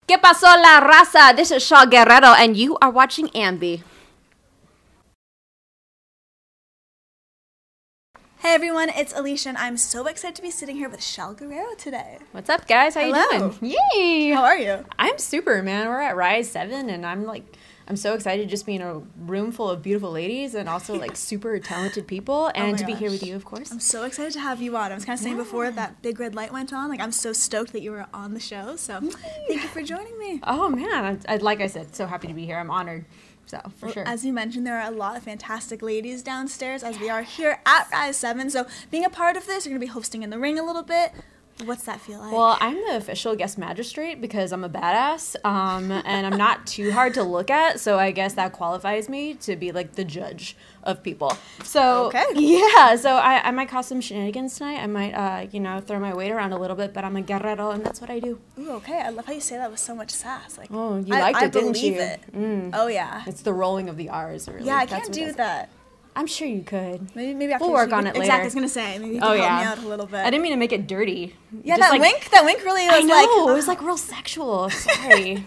¿Qué pasó la raza? This is Shaul Guerrero, and you are watching AMBY. Hey everyone, it's Alicia, and I'm so excited to be sitting here with Shaul Guerrero today. What's up, guys? How Hello. you doing? Yay! How are you? I'm super, man. We're at Rise 7, and I'm so excited to just be in a room full of beautiful ladies and also super talented people, and to be here with you, of course. I'm so excited to have you on. I was kind of saying before that big red light went on, I'm so stoked that you were on the show, so thank you for joining me. Oh, man. Like I said, so happy to be here. I'm honored. So, for sure. As you mentioned, there are a lot of fantastic ladies downstairs, as we are here at Rise 7, so being a part of this, you're going to be hosting in the ring a little bit. What's that feel like? Well, I'm the official guest magistrate because I'm a badass, and I'm not too hard to look at, so I guess that qualifies me to be, the judge of people. So, okay. Yeah, so I might cause some shenanigans tonight. I might, throw my weight around a little bit, but I'm a guerrero, and that's what I do. Ooh, okay. I love how you say that with so much sass. Oh, you liked it, didn't you? I believe it. Oh, yeah. It's the rolling of the R's, really. Yeah, I can't do that. I'm sure you could. Maybe after we'll work on it later. Exactly, I was gonna say maybe you can help me out a little bit. I didn't mean to make it dirty. Yeah, that wink really was I know, it was real sexual. Sorry,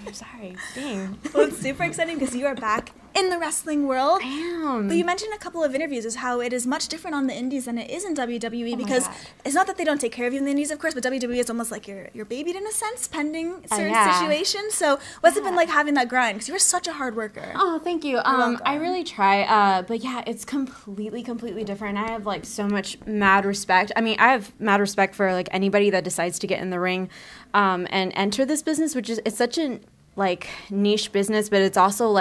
dang. Well, it's super exciting because you are back in the wrestling world. I am. But you mentioned a couple of interviews is how it is much different on the indies than it is in WWE because it's not that they don't take care of you in the indies, of course, but WWE is almost like your baby in a sense, pending certain situations. So what's it been like having that grind? Because you're such a hard worker. Oh, thank you. I really try. But yeah, it's completely different. I have so much mad respect. I mean, I have mad respect for anybody that decides to get in the ring and enter this business, which is it's such a niche business, but it's also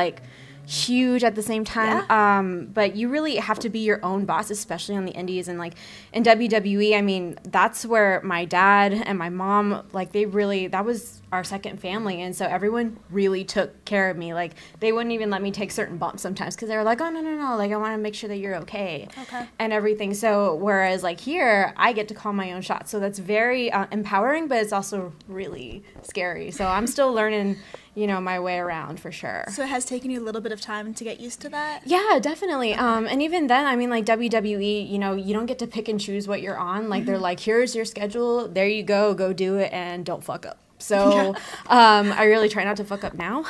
huge at the same time. Yeah. But you really have to be your own boss, especially on the indies. And in WWE, I mean, that's where my dad and my mom, that was our second family. And so everyone really took care of me. They wouldn't even let me take certain bumps sometimes because they were like, oh, no. I want to make sure that you're okay. And everything. So whereas here, I get to call my own shots. So that's very empowering, but it's also really scary. So I'm still learning my way around for sure. So it has taken you a little bit of time to get used to that? Yeah, definitely. And even then, I mean, WWE, you don't get to pick and choose what you're on. They're here's your schedule. There you go do it and don't fuck up. So I really try not to fuck up now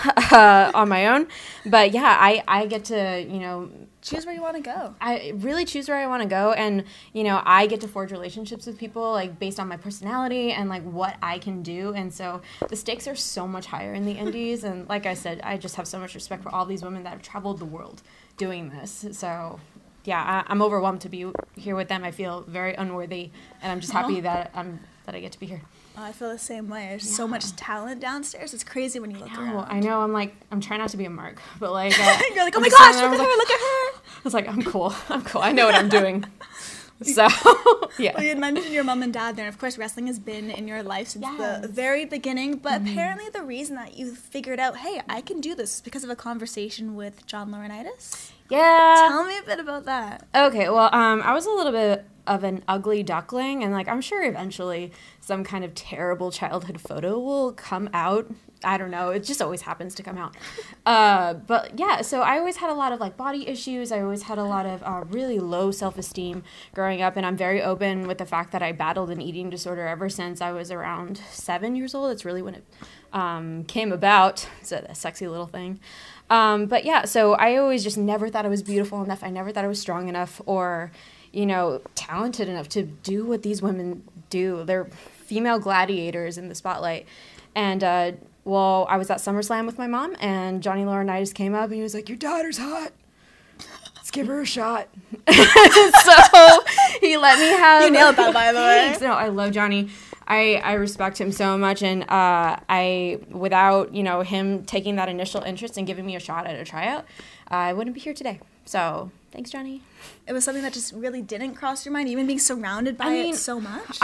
on my own. But yeah, I get to, choose where you want to go. I really choose where I want to go. And, I get to forge relationships with people based on my personality and what I can do. And so the stakes are so much higher in the indies. And like I said, I just have so much respect for all these women that have traveled the world doing this. So yeah, I'm overwhelmed to be here with them. I feel very unworthy. And I'm just happy that I get to be here. I feel the same way. There's so much talent downstairs. It's crazy when you look around. I know. I'm trying not to be a mark, but you're like, oh my gosh, look at her. I was like, I'm cool. I know what I'm doing. So, yeah. Well, you had mentioned your mom and dad there. And of course, wrestling has been in your life since the very beginning. But apparently the reason that you figured out, hey, I can do this is because of a conversation with John Laurinaitis. Yeah. Tell me a bit about that. Okay, well, I was a little bit of an ugly duckling, and I'm sure eventually some kind of terrible childhood photo will come out. I don't know. It just always happens to come out. But yeah, so I always had a lot of body issues. I always had a lot of really low self-esteem growing up, and I'm very open with the fact that I battled an eating disorder ever since I was around 7 years old. It's really when it came about. It's a sexy little thing. But yeah, so I always just never thought I was beautiful enough. I never thought I was strong enough or, talented enough to do what these women do. They're female gladiators in the spotlight. And, I was at SummerSlam with my mom, and Johnny Laurinaitis came up, and he was like, your daughter's hot. Let's give her a shot. So he let me have... You nailed that, by the way. No, I love Johnny. I respect him so much, and without him taking that initial interest and giving me a shot at a tryout, I wouldn't be here today. So thanks, Johnny. It was something that just really didn't cross your mind, even being surrounded by it so much.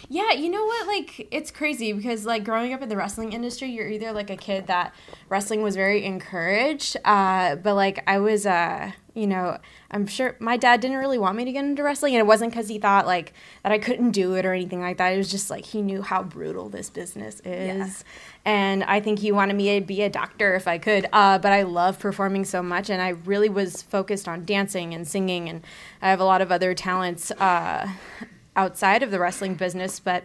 Yeah, you know what? It's crazy because, growing up in the wrestling industry, you're either, a kid that wrestling was very encouraged, but, I was, I'm sure my dad didn't really want me to get into wrestling, and it wasn't because he thought, that I couldn't do it or anything like that. It was just, he knew how brutal this business is, Yeah. And I think he wanted me to be a doctor if I could, but I love performing so much, and I really was focused on dancing and singing, and I have a lot of other talents outside of the wrestling business, but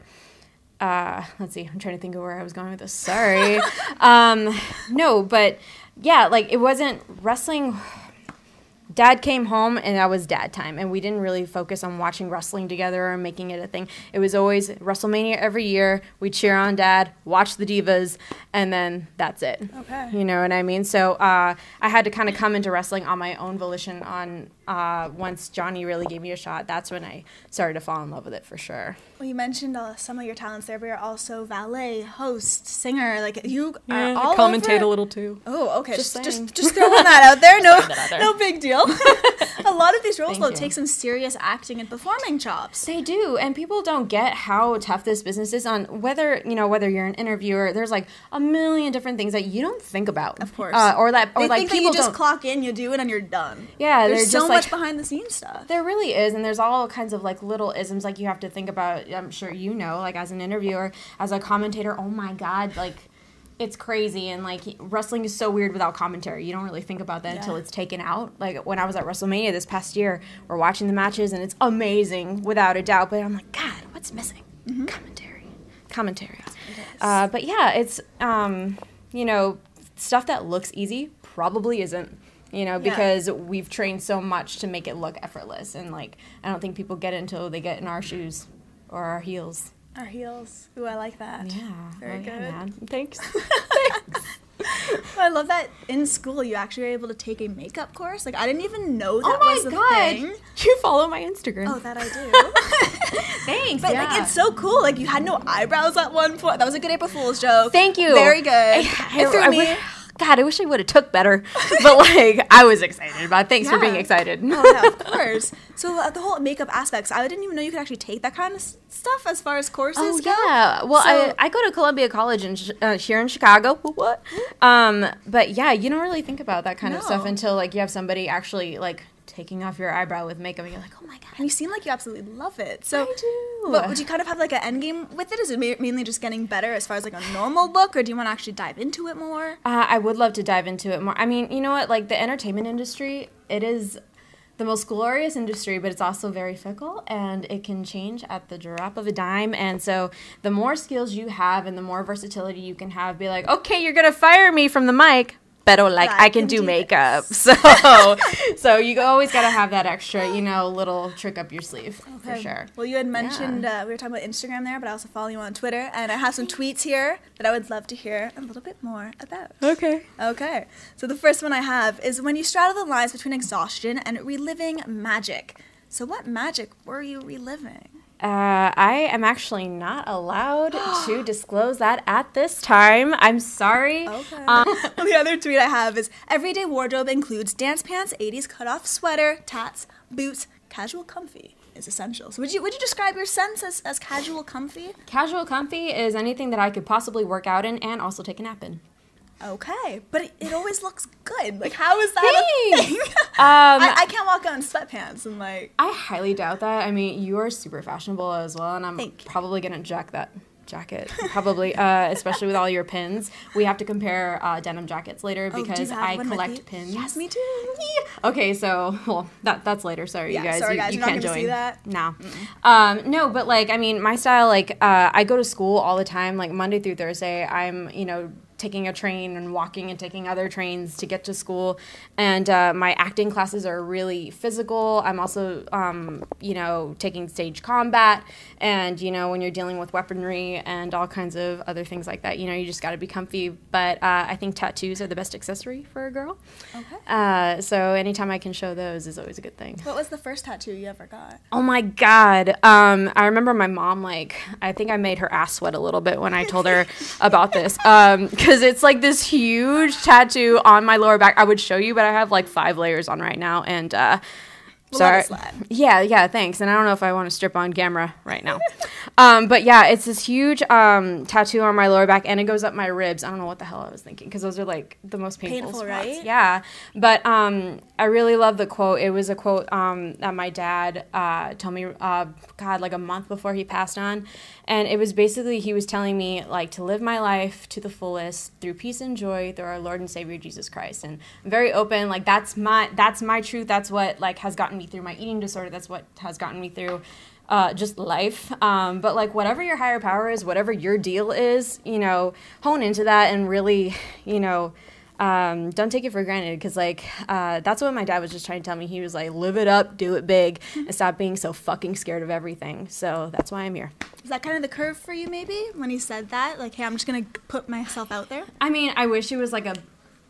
let's see, I'm trying to think of where I was going with this. Sorry. No, but yeah, like it wasn't wrestling. Dad came home and that was dad time, and we didn't really focus on watching wrestling together or making it a thing. It was always WrestleMania every year. We cheer on Dad, watch the Divas, and then that's it. Okay. You know what I mean? So I had to kind of come into wrestling on my own volition once Johnny really gave me a shot. That's when I started to fall in love with it for sure. Well, you mentioned some of your talents there, but you're also valet, host, singer. Like you are all commentate over. a little too. Oh, okay. Just throwing that out there. No big deal. A lot of these roles Thank you. take some serious acting and performing chops. They do, and people don't get how tough this business is on whether you're an interviewer. There's like a million different things that you don't think about. Of course. They think that you just clock in, you do it, and you're done. Yeah, there's so just much behind the scenes stuff. There really is, and there's all kinds of like little isms like you have to think about. I'm sure you know, like as an interviewer, as a commentator. Oh my God, like. It's crazy, and like wrestling is so weird without commentary. You don't really think about that until it's taken out. Like when I was at WrestleMania this past year, we're watching the matches and it's amazing without a doubt. But I'm like, God, what's missing? Mm-hmm. Commentary. But yeah, it's stuff that looks easy probably isn't. Because we've trained so much to make it look effortless, and like I don't think people get it until they get in our shoes or our heels. Our heels. Ooh, I like that. Yeah. Very good. Yeah, man. Thanks. I love that in school you actually were able to take a makeup course. Like, I didn't even know that was a thing. You follow my Instagram. Oh, that I do. Thanks. But, like, it's so cool. Like, you had no eyebrows at one point. That was a good April Fool's joke. Thank you. Very good. It threw me. God, I wish I would have took better. But, like, I was excited about it. Thanks for being excited. Oh, yeah, of course. So, the whole makeup aspects, I didn't even know you could actually take that kind of stuff as far as courses go. Yeah. Well, I go to Columbia College here in Chicago. What? But, yeah, you don't really think about that kind of stuff until, like, you have somebody actually, like, taking off your eyebrow with makeup, and you're like, oh my God. And you seem like you absolutely love it. So, I do. But would you kind of have like an end game with it? Is it mainly just getting better as far as like a normal look, or do you want to actually dive into it more? I would love to dive into it more. I mean, you know what? Like the entertainment industry, it is the most glorious industry, but it's also very fickle, and it can change at the drop of a dime. And so the more skills you have and the more versatility you can have, be like, okay, you're going to fire me from the mic. But like I can do makeup, so you always got to have that extra, little trick up your sleeve for sure. Well, you had mentioned we were talking about Instagram there, but I also follow you on Twitter, and I have some tweets here that I would love to hear a little bit more about. Okay. So the first one I have is when you straddle the lines between exhaustion and reliving magic. So what magic were you reliving? I am actually not allowed to disclose that at this time. I'm sorry. Okay. The other tweet I have is everyday wardrobe includes dance pants, 80s cutoff sweater, tats, boots, casual comfy is essential. So would you describe your sense as casual comfy? Casual comfy is anything that I could possibly work out in and also take a nap in. Okay, but it always looks good. Like, how is that a thing? I can't walk out in sweatpants and like. I highly doubt that. I mean, you are super fashionable as well, and I'm probably gonna jack that jacket. Probably, especially with all your pins. We have to compare denim jackets later because I collect pins. Yes, me too. Yeah. Okay, so that's later. Sorry, you guys. Sorry, guys. You You're can't not gonna join. see that. No. No, but like, I mean, my style, like, I go to school all the time. Like Monday through Thursday, I'm taking a train and walking and taking other trains to get to school. And my acting classes are really physical. I'm also, taking stage combat. And, when you're dealing with weaponry and all kinds of other things like that, you just got to be comfy. But I think tattoos are the best accessory for a girl. Okay. So anytime I can show those is always a good thing. What was the first tattoo you ever got? Oh, my God. I remember my mom, I think I made her ass sweat a little bit when I told her about this. Because it's like this huge tattoo on my lower back. I would show you, but I have 5 layers on right now, and sorry. Yeah, thanks. And I don't know if I want to strip on camera right now. But yeah, it's this huge tattoo on my lower back, and it goes up my ribs. I don't know what the hell I was thinking, because those are the most painful spots. Right? Yeah. But I really love the quote. It was a quote that my dad told me, a month before he passed on. And it was basically, he was telling me to live my life to the fullest through peace and joy through our Lord and Savior Jesus Christ. And I'm very open. That's my truth. That's what has gotten me through my eating disorder. That's what has gotten me through just life. But like whatever your higher power is, whatever your deal is, you know, hone into that and really, you know, don't take it for granted, because like that's what my dad was just trying to tell me. He was like, live it up, do it big, and stop being so fucking scared of everything. So that's why I'm here. Is that kind of the curve for you, maybe, when he said that? Like, hey, I'm just going to put myself out there? I mean, I wish it was like a,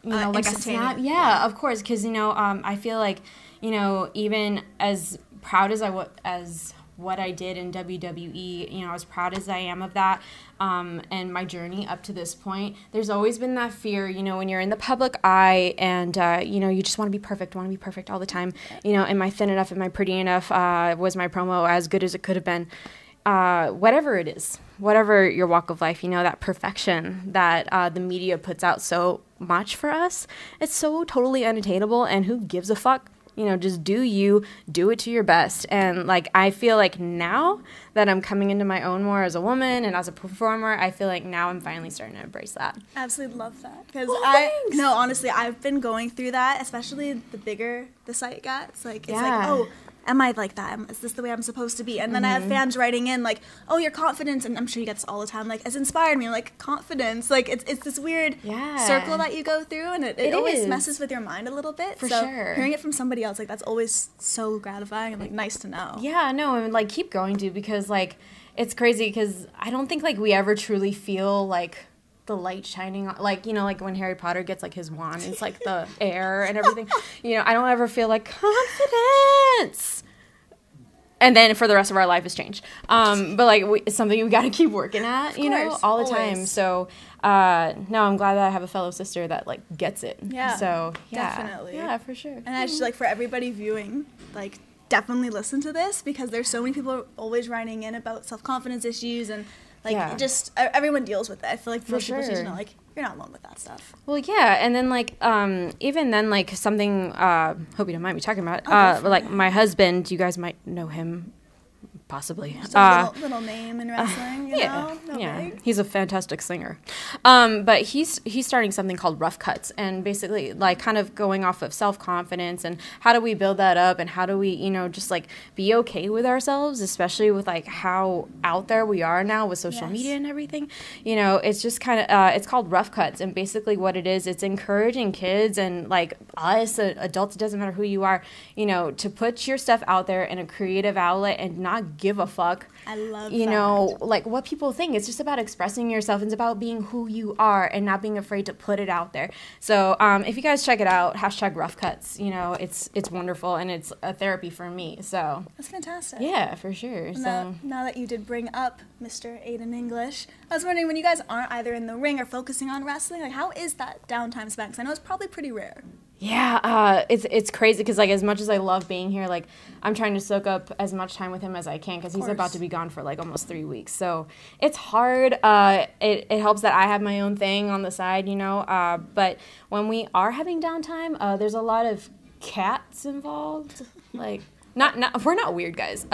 you know, like a snap. Yeah, of course, because, you know, I feel like, you know, even as proud as what I did in WWE, you know, as proud as I am of that, and my journey up to this point, there's always been that fear, you know, when you're in the public eye and, you know, you just want to be perfect all the time. You know, am I thin enough? Am I pretty enough? Was my promo as good as it could have been? Whatever it is, whatever your walk of life, you know, that perfection that the media puts out so much for us, it's so totally unattainable, and who gives a fuck? You know, just do you, do it to your best. And like, I feel like now that I'm coming into my own more as a woman and as a performer, I feel like now I'm finally starting to embrace that. Absolutely love that. Because honestly, I've been going through that, especially the bigger the site gets. Like, it's like, oh, am I like that? Is this the way I'm supposed to be? And then I have fans writing in like, oh, your confidence, and I'm sure you get this all the time, like, has inspired me. Like, confidence, like, it's this weird circle that you go through, and it always messes with your mind a little bit. For sure. Hearing it from somebody else, like, that's always so gratifying and like nice to know. Yeah, no, and like keep going, dude, because like it's crazy, because I don't think like we ever truly feel like the light shining on, like, you know, like when Harry Potter gets like his wand, it's like the air and everything. You know, I don't ever feel like confidence. And then for the rest of our life, it's changed. But like it's something we got to keep working at, you know, all the time. So no, I'm glad that I have a fellow sister that like gets it. Yeah. So definitely. Yeah, for sure. And I just like, for everybody viewing, like, definitely listen to this, because there's so many people always writing in about self-confidence issues, and like just everyone deals with it. I feel like most people need to know, like, you're not alone with that stuff. Well, yeah, and then like even then, like something hope you don't mind me talking about, like my husband, you guys might know him possibly. Just a little name in wrestling, you know? Big. He's a fantastic singer. But he's starting something called Rough Cuts, and basically like kind of going off of self-confidence and how do we build that up, and how do we, you know, just like be okay with ourselves, especially with like how out there we are now with social media and everything. You know, it's just kind of it's called Rough Cuts, and basically what it is, it's encouraging kids and like us adults, it doesn't matter who you are, you know, to put your stuff out there in a creative outlet and not give a fuck. I love you know, like what people think. It's just about expressing yourself. It's about being who you are and not being afraid to put it out there. So if you guys check it out, #RoughCuts, you know, it's wonderful, and it's a therapy for me. So that's fantastic. Yeah, for sure. So now that you did bring up Mr. Aiden English, I was wondering, when you guys aren't either in the ring or focusing on wrestling, like, how is that downtime spent? Because I know it's probably pretty rare. Yeah, it's crazy, because like as much as I love being here, like I'm trying to soak up as much time with him as I can, because he's about to be gone for like almost 3 weeks. So it's hard. It helps that I have my own thing on the side, you know. But when we are having downtime, there's a lot of cats involved. Like not we're not weird guys.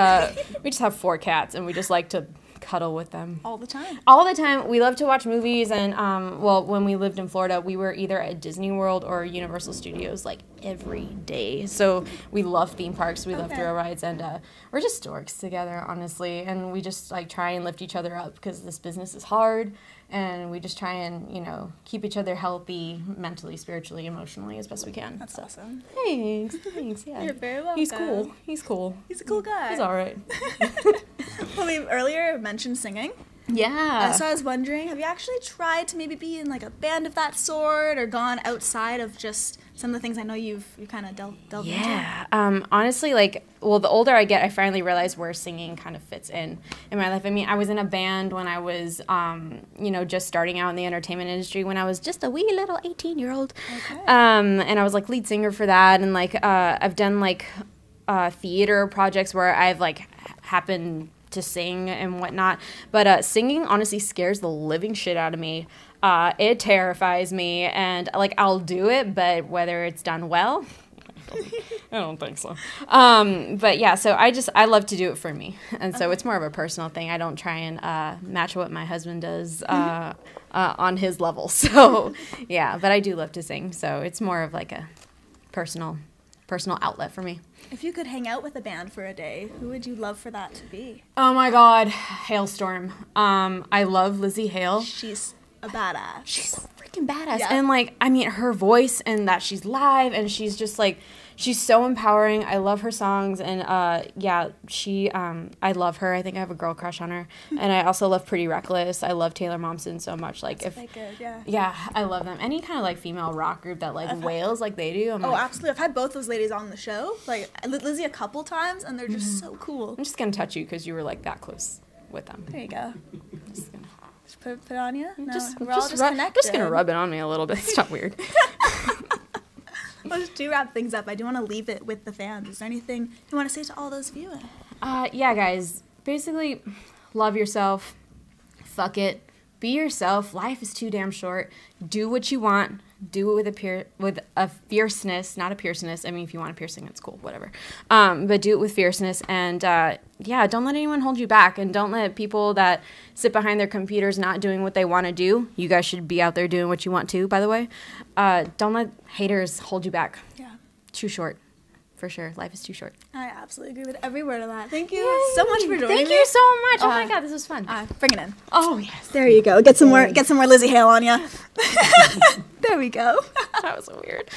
We just have 4 cats, and we just like to cuddle with them all the time. We love to watch movies, and well, when we lived in Florida, we were either at Disney World or Universal Studios like every day. So we love theme parks, we love thrill rides, and we're just dorks together, honestly. And we just like try and lift each other up, because this business is hard, and we just try and, you know, keep each other healthy mentally, spiritually, emotionally as best we can. That's awesome. Thanks. Yeah. You're very welcome. He's cool. He's a cool guy. He's all right. Well, we earlier mentioned singing. Yeah. So I was wondering, have you actually tried to maybe be in like a band of that sort, or gone outside of just some of the things I know you kind of delved into? Yeah. Honestly, like, well, the older I get, I finally realize where singing kind of fits in my life. I mean, I was in a band when I was, you know, just starting out in the entertainment industry, when I was just a wee little 18-year-old. Okay. And I was like lead singer for that. And like, I've done like theater projects where I've like happened to sing and whatnot, but singing honestly scares the living shit out of me. It terrifies me, and like I'll do it, but whether it's done well, I don't think so. But yeah, so I love to do it for me, and so it's more of a personal thing. I don't try and match what my husband does on his level. So yeah, but I do love to sing, so it's more of like a personal personal outlet for me. If you could hang out with a band for a day, who would you love for that to be? Oh my God, Hailstorm. I love Lizzie Hale. She's a badass. She's so freaking badass. Yeah. And like, I mean, her voice and that she's live and she's just like, she's so empowering. I love her songs. And yeah, I love her. I think I have a girl crush on her. And I also love Pretty Reckless. I love Taylor Momsen so much. Like, That's quite good, yeah. Yeah, I love them. Any kind of like female rock group that like wails like they do. Absolutely. I've had both those ladies on the show. Like Lizzie a couple times, and they're just so cool. I'm just gonna touch you because you were like that close with them. There you go. Just gonna, Put it on you? No, we're all just connected. Just gonna rub it on me a little bit. It's not weird. Well, just to wrap things up, I do want to leave it with the fans. Is there anything you want to say to all those viewing? Yeah, guys. Basically, love yourself. Fuck it. Be yourself. Life is too damn short. Do what you want. Do it with a fierceness, not a pierciness. I mean, if you want a piercing, it's cool, whatever. But do it with fierceness. And yeah, don't let anyone hold you back. And don't let people that sit behind their computers not doing what they want to do. You guys should be out there doing what you want to, by the way. Don't let haters hold you back. Yeah. Too short. For sure. Life is too short. I absolutely agree with every word of that. Thank you so much for joining me. Thank you so much. Oh my God, this was fun. Bring it in. Oh yes. There you go. Get some more Lizzie Hale on you. There we go. That was so weird.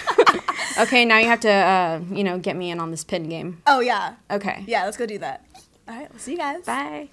Okay, now you have to get me in on this pin game. Oh yeah. Okay. Yeah, let's go do that. All right, we'll see you guys. Bye.